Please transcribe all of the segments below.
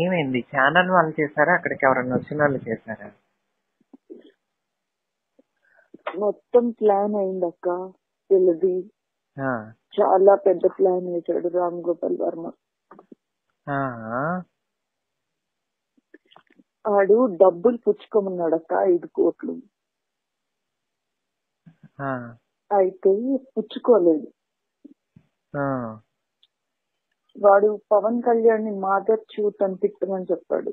ఏమైంది? ఛానల్ వాళ్ళు చేశారా? అక్కడికి ఎవరన్నా వచ్చిన వాళ్ళు చేశారా? మొత్తం ప్లాన్ అయింది అక్క. తెలిది చాలా పెద్ద ప్లాన్ వేశాడు రామ్ గోపాల్ వర్మ. ఆడు డబ్బులు పుచ్చుకోమన్నాడు అక్క 5 కోట్లు. అయితే పుచ్చుకోలేదు. వాడు పవన్ కళ్యాణ్ ని మాదర్ చూత్ అని తిట్టమని చెప్పాడు.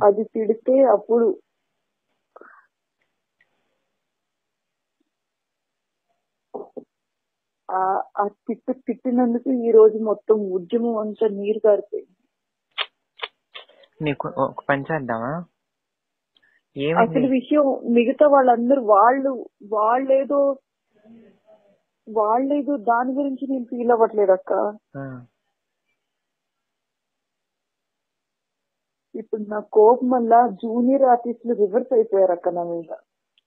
అది తిడితే అప్పుడు ఆ తిట్టినందుకు ఈ రోజు మొత్తం ఉద్యమం అంతా నీరు గారిపోయింది. నీకు ఒక పని చేద్దామా? అసలు విషయం మిగతా వాళ్ళందరూ వాళ్ళేదో దాని గురించి నేను ఫీల్ అవ్వట్లేదు అక్క. ఇప్పుడు నా కోపం వల్ల జూనియర్ ఆర్టిస్టులు రివర్స్ అయిపోయారు అక్క నా మీద.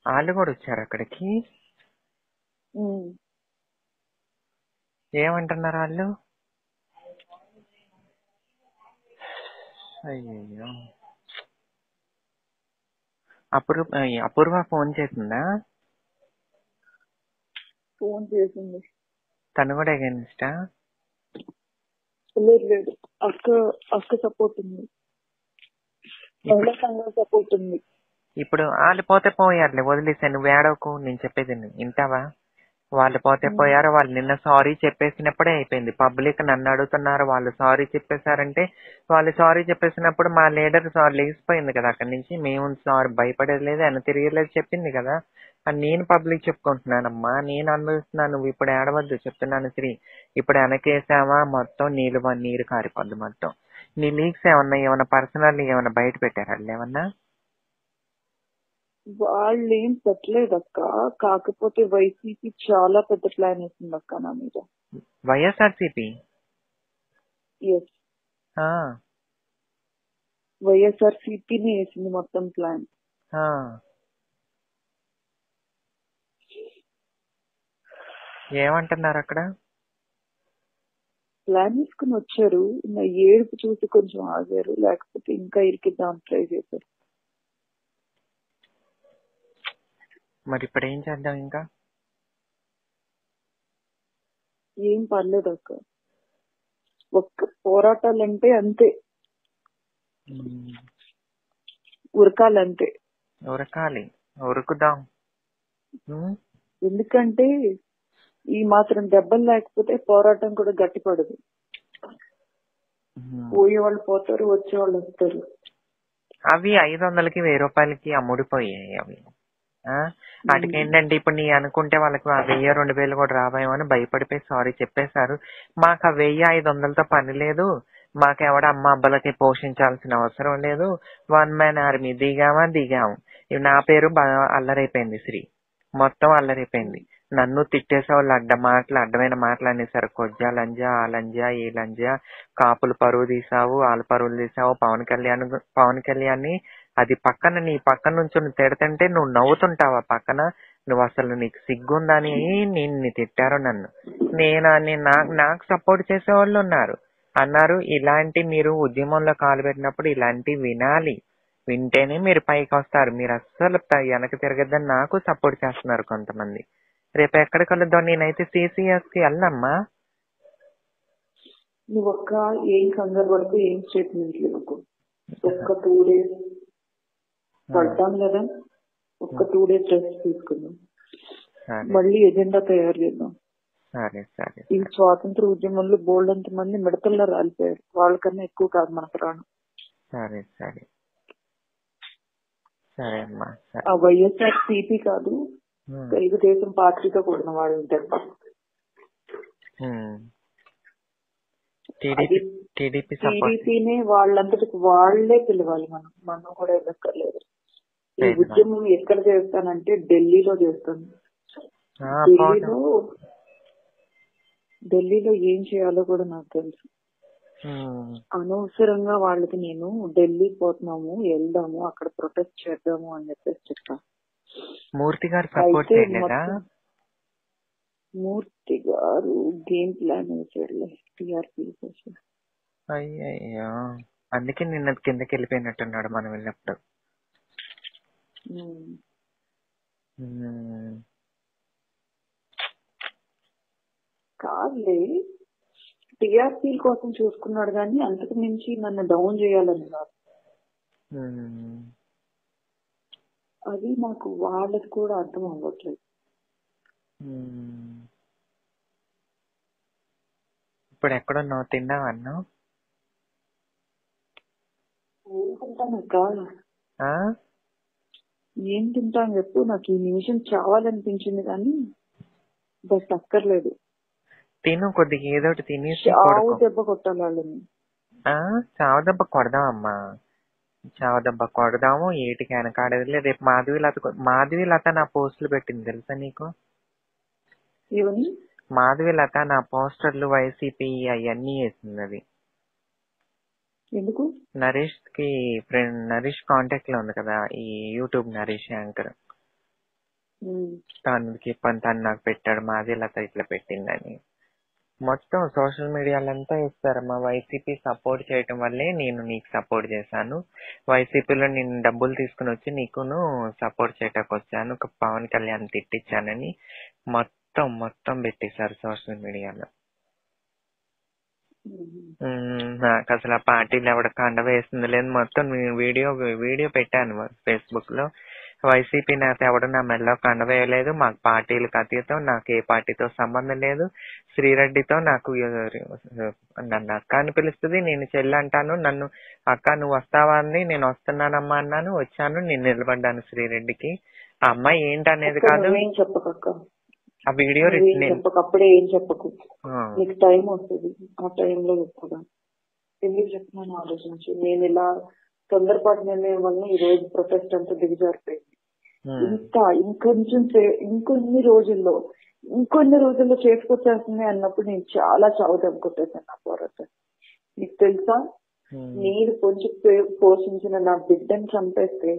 వాళ్ళు కూడా వచ్చారు అక్కడికి. ఏమంటున్నారు వాళ్ళు? అయ్యో, అపూర్వ ఫోన్ చేసిందా? ఫోన్ చేసింది. తను కూడా అగైన్స్టా? లేదు, అక్క సపోర్ట్ ఉంది, మహిళా సంఘం సపోర్ట్ ఉంది. ఇప్పుడు వాళ్ళు పోతే పోయారులే, వదిలేసా. నువ్వు ఏడవకు, నేను చెప్పేది వింటావా? వాళ్ళు పోతే పోయారు. వాళ్ళు నిన్న సారీ చెప్పేసినప్పుడే అయిపోయింది. పబ్లిక్ నన్ను అడుగుతున్నారు, వాళ్ళు సారీ చెప్పేశారంటే వాళ్ళు సారీ చెప్పేసినప్పుడు మా లీడర్ సారీ లేచిపోయింది కదా అక్కడి నుంచి. మేము సారీ భయపడేది లేదు, వెన తిరిగేలేదు చెప్పింది కదా. నేను పబ్లిక్ చెప్పుకుంటున్నానమ్మా, నేను అనుభవిస్తున్నాను. నువ్వు ఇప్పుడు ఏడవద్దు చెప్తున్నాను శ్రీ. ఇప్పుడు వెనకేసావా మొత్తం నీరు కారిపోద్ది మొత్తం. నీ లీక్స్ ఏమన్నా పర్సనల్ ఏమన్నా బయట పెట్టారా ఏమన్నా? వాళ్ళు ఏం పెట్టలేదు అక్క. కాకపోతే వైసీపీ చాలా పెద్ద ప్లాన్ వేసింది అక్క నా మీద. వైఎస్ఆర్సీపీ? వైఎస్ఆర్సీపీని వేసింది మొత్తం ప్లాన్. ఏమంటున్నారు అక్కడ? ప్లాన్ వేసుకుని వచ్చారు, నా ఏడుపు చూసి కొంచెం ఆగారు, లేకపోతే ఇంకా ఇరికిద్దాం ట్రై చేశారు. మరి ఇప్పుడు ఏం చేద్దాం? ఇంకా ఏం పర్లేదు అక్క, ఒక్క పోరాటాలంటే అంతే, ఉరకాలంటే ఉరుకుదాం. ఎందుకంటే ఈ మాత్రం దెబ్బలు లేకపోతే పోరాటం కూడా గట్టిపడదు. పోయేవాళ్ళు పోతారు, వచ్చేవాళ్ళు వస్తారు. అవి 500కి 1000 రూపాయలకి అమ్ముడిపోయాయి అవి. వాటికి ఏంటంటే ఇప్పుడు నీ అనుకుంటే వాళ్ళకి 1000 2000 కూడా రాబోయేమని భయపడిపోయి సారీ చెప్పేశారు. మాకు 1500తో పని లేదు, మాకెవడ అమ్మ అబ్బలకి పోషించాల్సిన అవసరం లేదు, 1 man ఆర్మీ దిగాము. నా పేరు అల్లరైపోయింది శ్రీ, మొత్తం అల్లరైపోయింది. నన్ను తిట్టేసేవాళ్ళు అడ్డమైన మాటలు అనేసారు. కొజ్జా లంజా, ఆ లంజా, ఈ లంజా, కాపులు పరువు తీసావు, వాళ్ళ పరువులు తీసావు. పవన్ కళ్యాణ్ అది పక్కన నీ పక్కన నుంచి నువ్వు తిడుతుంటే నువ్వు నవ్వుతుంటావా పక్కన? నువ్వు అసలు నీకు సిగ్గుందని నిన్ను తిట్టారు నన్ను. నాకు సపోర్ట్ చేసేవాళ్ళు అన్నారు ఇలాంటి మీరు ఉద్యమంలో కాలు పెట్టినప్పుడు ఇలాంటి వినాలి, వింటేనే మీరు పైకి వస్తారు, మీరు అస్సలు వెనక తిరగద్దని నాకు సపోర్ట్ చేస్తున్నారు కొంతమంది. రేపు ఎక్కడ కలుద్దాం? నేనైతే CCS కి వెళ్ళమ్మా. నువ్వు ఒక్క ఏం కంగారు వరకు ఏం స్టేట్మెంట్ లేదు, ఒక్క 2 days పడతాం కదా, ఒక్క 2 days రెస్ట్ తీసుకుందాం, మళ్ళీ ఎజెండా తయారు చేద్దాం. ఈ స్వాతంత్ర ఉద్యమంలో బోల్డ్ అంత మంది మిడతల్లో రాలిపోయారు, వాళ్ళకన్నా ఎక్కువ కాదు మన ప్రాణం. ఆ వైఎస్ఆర్సీపీ కాదు, తెలుగుదేశం పార్టీతో కూడిన వాళ్ళు ఉంటారు. టీడీపీనే వాళ్ళంతటికి వాళ్లే పిలవాలి, మనం కూడా వెళ్ళక్కర్లేదు. ఈ ఉద్యమం ఎక్కడ చేస్తానంటే ఢిల్లీలో చేస్తాను. ఢిల్లీలో ఏం చేయాలో కూడా నాకు తెలుసు. అనవసరంగా వాళ్ళకి నేను ఢిల్లీ పోతున్నాము, వెళ్దాము, అక్కడ ప్రొటెస్ట్ చేద్దాము అని చెప్పేసి చెప్పాను. మూర్తి గారు సపోర్ట్ చేయలేదా? మూర్తి గారు గేమ్ ప్లాన్ వేసాడులే టీఆర్పీ కోసం. అయ్యయ్యో, అందుకే నిన్న కిందకి వెళ్ళిపోయినట్టున్నాడు మనం వెళ్ళినప్పుడు. కాదులే, టీఆర్పీ కోసం చూసుకున్నాడు కానీ అంతకు మించి నన్ను డౌన్ చేయాలని కాదు. అది నాకు వాళ్ళకి కూడా అర్థం అవ్వట్లేదు. ఇప్పుడు ఎక్కడున్నావు? తిన్నావా అన్నం? ఏం తింటానక్క, ఆ? ఏం తింటాను చెప్పు. నాకు ఈ నిమిషం చావాలనిపించింది కానీ బట్ అక్కర్లేదు. తిను కొద్దిగా, ఏదో ఒకటి తినేసి చావు దెబ్బ కొట్టాలి వాళ్ళని. చావు దెబ్బ కొడదామమ్మా, చావు దెబ్బ కొడదాము. ఏటికి వెనకాడేదిలే. రేపు మాధవి లత నా పోస్టులు పెట్టింది తెలుసా నీకు? ఏమని? మాధవి లత నా పోస్టర్లు వైసీపీ అవన్నీ వేసింది. అది ఎందుకు? నరేష్ కి ఫ్రెండ్, నరేష్ కాంటాక్ట్ లో ఉంది కదా ఈ యూట్యూబ్ నరేష్ యాంకర్, తను నాకు పెట్టాడు మాధవి లత ఇట్లా పెట్టిందని. మొత్తం సోషల్ మీడియాలంతా ఇస్తారమ్మా. వైసీపీ సపోర్ట్ చేయటం వల్లే నేను నీకు సపోర్ట్ చేశాను, వైసీపీలో నేను డబ్బులు తీసుకుని వచ్చి నీకును సపోర్ట్ చేయటానికి వచ్చాను, పవన్ కళ్యాణ్ తిట్టించానని మొత్తం పెట్టేశారు సోషల్ మీడియాలో. నాకు అసలు ఆ పార్టీలు ఎవడ కండ వేస్తుంది లేదు. మొత్తం వీడియో పెట్టాను ఫేస్బుక్ లో. వైసీపీ నేత ఎవడు నా మెడలో కండ వేయలేదు, మాకు పార్టీలకు అతీతం, నాకు ఏ పార్టీతో సంబంధం లేదు. శ్రీరెడ్డితో నాకు, నన్ను అక్క అని పిలుస్తుంది, నేను చెల్లి అంటాను. నన్ను అక్క నువ్వు వస్తావా అని నేను వస్తున్నానమ్మా అన్నాను, వచ్చాను, నేను నిలబడ్డాను శ్రీరెడ్డికి. ఆ అమ్మాయి ఏంటనేది కాదు, ఆ వీడియో చెప్పకప్పుడే ఏం చెప్పకు, నీకు టైం వస్తుంది, ఆ టైంలో చెప్తా. ఎందుకు చెప్తున్నాను ఆలోచించి. నేను ఇలా తొందరపాటు నిర్ణయం వల్ల ఈ రోజు ప్రొటెస్ట్ అంతా దిగజారిపోయింది. ఇంకొన్ని రోజుల్లో చేసుకొచ్చేస్తుంది అన్నప్పుడు నేను చాలా చావు దెబ్బకొట్టేశాను నా పోరాటం. నీకు తెలుసా, నేను కొంచెం పోషించిన నా బిడ్డని చంపేస్తే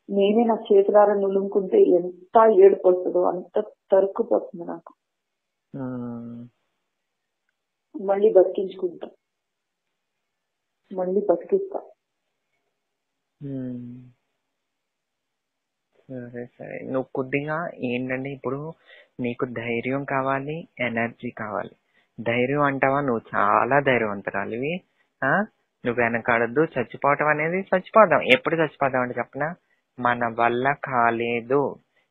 నేనే నా చేతులారా నులుముకుంటే ఎంత ఏడుపు వస్తుందో అంత తరుక్కుపోతుంది నాకు. మళ్ళీ బతికించుకుంటా, మళ్ళీ బతికిస్తా. సరే నువ్వు కొద్దిగా ఏంటంటే ఇప్పుడు నీకు ధైర్యం కావాలి, ఎనర్జీ కావాలి. ధైర్యం అంటావా, నువ్వు చాలా ధైర్యవంతురాలివి. నువ్వు వెనకాడద్దు. చచ్చిపోవటం అనేది చచ్చిపోదాం. ఎప్పుడు చచ్చిపోదాం అంటే చెప్పనా, మన వల్ల కాలేదు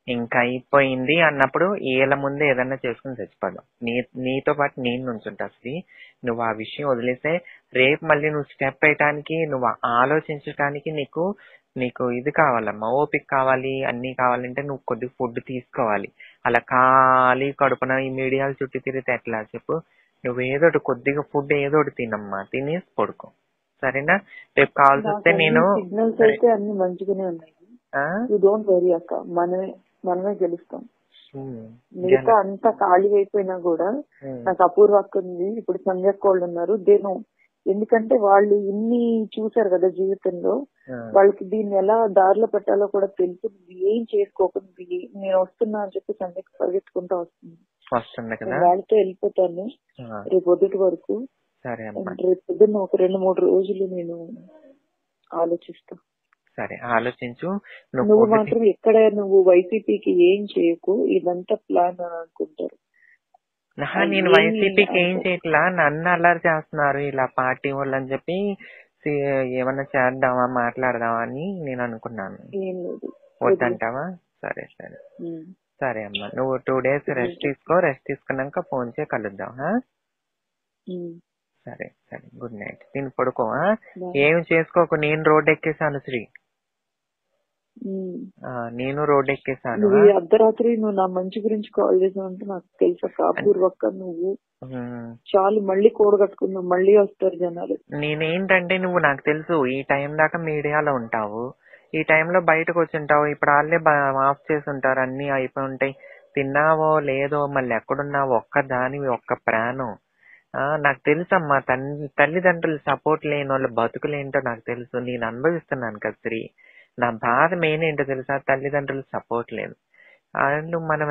ఇంకా అయిపోయింది అన్నప్పుడు ఏళ్ళ ముందే ఏదన్నా చేసుకుని చచ్చిపోదాం. నీతో పాటు నేను నుంచుంటా. నువ్వు ఆ విషయం వదిలేస్తే రేపు మళ్ళీ నువ్వు స్టెప్ వేయటానికి, నువ్వు ఆలోచించటానికి నీకు ఇది కావాలమ్మా, ఓపిక కావాలి. అన్ని కావాలంటే నువ్వు కొద్ది ఫుడ్ తీసుకోవాలి. అలా ఖాళీ కడుపున ఈ మీడియాలు చుట్టూ తిరిగితే ఎట్లా చెప్పు. నువ్వు ఏదోటి కొద్దిగా ఫుడ్ ఏదోటి తినమ్మా, తినేసి పడుకో, సరేనా? రేపు కావాల్సి వస్తే నేను సిగ్నల్స్ అయితే అన్ని మంచిగానే ఉన్నాయి. డోంట్ వరీ అక్క, మనమే గెలుస్తాం. మిగతా అంతా ఖాళీ అయిపోయినా కూడా నాకు అపూర్వ అక్క ఉంది, ఇప్పుడు సంజయ్ వాళ్ళు ఉన్నారు. ఎందుకంటే వాళ్ళు ఇన్ని చూసారు కదా జీవితంలో, వాళ్ళకి దీన్ని ఎలా దారిలో పెట్టాలో కూడా తెలుసు. ఏం చేసుకోకుండా నేను వస్తున్నా అని చెప్పి సంజయ్ పరిగెత్తుకుంటూ వస్తుంది కదా, వాళ్ళతో వెళ్ళిపోతాను రేపు పొద్దుటి వరకు. రేపు పొద్దున్న ఒక 2-3 రోజులు నేను ఆలోచిస్తా. సరే ఆలోచించు. నువ్వు మాత్రం ఎక్కడ నువ్వు వైసీపీకి ఏం చేయకు, ఇదంతా ప్లాన్ అనుకుంటారు. నేను వైసీపీకి ఏం చేయట్లా, నన్ను అల్లరి చేస్తున్నారు ఇలా పార్టీ వాళ్ళు అని చెప్పి ఏమన్నా చేద్దామా మాట్లాడదామా అని నేను అనుకున్నాను. వద్దంటావా? సరే అమ్మా, నువ్వు 2 days రెస్ట్ తీసుకో. రెస్ట్ తీసుకున్నాక ఫోన్ చేసి కలుద్దాం. సరే గుడ్ నైట్. నేను పడుకో. ఏం చేసుకోకు. నేను రోడ్ ఎక్కేసాను శ్రీ, నేను రోడ్ ఎక్కేసాను. అర్ధరాత్రి నువ్వు నా మంచి గురించి కాల్ చేసావు అంటే నాకు తెలుసా అపూర్వక్క, నువ్వు చాలు మళ్ళీ కూడగట్టుకున్నావు, మళ్ళీ వస్తారు జనాలు. నేనేంటంటే నువ్వు నాకు తెలుసు ఈ టైం దాకా మీడియాలో ఉంటావు, ఈ టైంలో బయటకు వచ్చి ఉంటావు. ఇప్పుడు వాళ్ళే ఆఫ్ చేసి ఉంటారు, అన్ని అయిపోయి ఉంటాయి. తిన్నావో లేదో, మళ్ళీ ఎక్కడున్నావో, ఒక్కదానివి ఒక్క ప్రాణం. నాకు తెలుసమ్మా, తల్లిదండ్రులు సపోర్ట్ లేని వాళ్ళు బతుకులేంటో నాకు తెలుసు. నేను అనుభవిస్తున్నాను కదా శ్రీ. నా బాధ మెయిన్ ఏంటో తెలుసా, తల్లిదండ్రులు సపోర్ట్ లేదు. మనం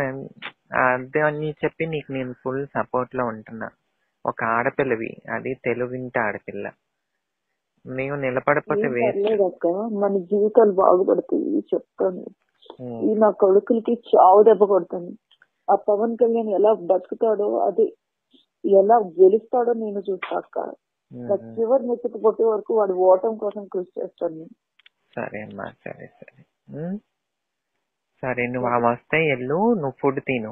అదే అని చెప్పి నీకు నేను ఫుల్ సపోర్ట్ లో ఉంటున్నా. ఒక ఆడపిల్లవి, అది తెలుగింటి ఆడపిల్ల, నీవు నిలబడిపోతే ఏం వేస్ట్. పర్లేదు అక్క, మన జీవితాలు బాగుపడతాయి చెప్తాను. ఈ నా కొడుకులకి చావు దెబ్బ కొడతాను. ఆ పవన్ కళ్యాణ్ ఎలా బతుకుతాడో, అది ఎలా గెలుస్తాడో నేను చూస్తా అక్క. నా చివరి నెత్తికి పొట్టే వరకు వాడు ఓటం కోసం కృషి చేస్తాను నేను. సరే అమ్మా, సరే సరే. సరే, నువ్వు ఆమె వస్తే వెళ్ళు, నువ్వు ఫుడ్ తిను.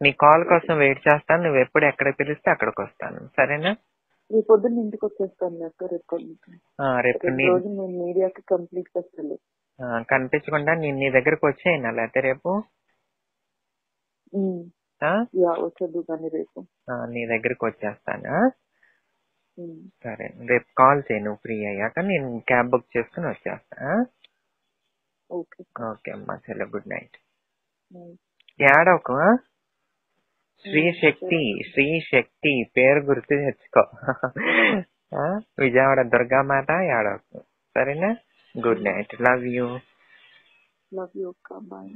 నీ కాల్ కోసం వెయిట్ చేస్తాను. నువ్వు ఎప్పుడు ఎక్కడ పిలిస్తే అక్కడికి వస్తాను, సరేనా? రేపు పొద్దున్న ఇంటికి వచ్చేస్తాను అక్క. రేపు రోజు నేను మీడియాకి కంప్లీట్ చేస్తాను. కనిపించకుండా నేను నీ దగ్గరకు వచ్చేయనా లేకపోతే రేపు? వచ్చేది కానీ రేపు నీ దగ్గరకు వచ్చేస్తాను. సరే, రేపు కాల్ చేయి నువ్వు ఫ్రీ అయ్యాక, నేను క్యాబ్ బుక్ చేసుకుని వచ్చేస్తా. ఓకే అమ్మా, చలో, గుడ్ నైట్. ఏడవకు. శ్రీశక్తి పేరు గుర్తు తెచ్చుకో. విజయవాడ దుర్గామాత. ఏడవకు, సరేనా? Good night. Love you. అక్క. బాయ్.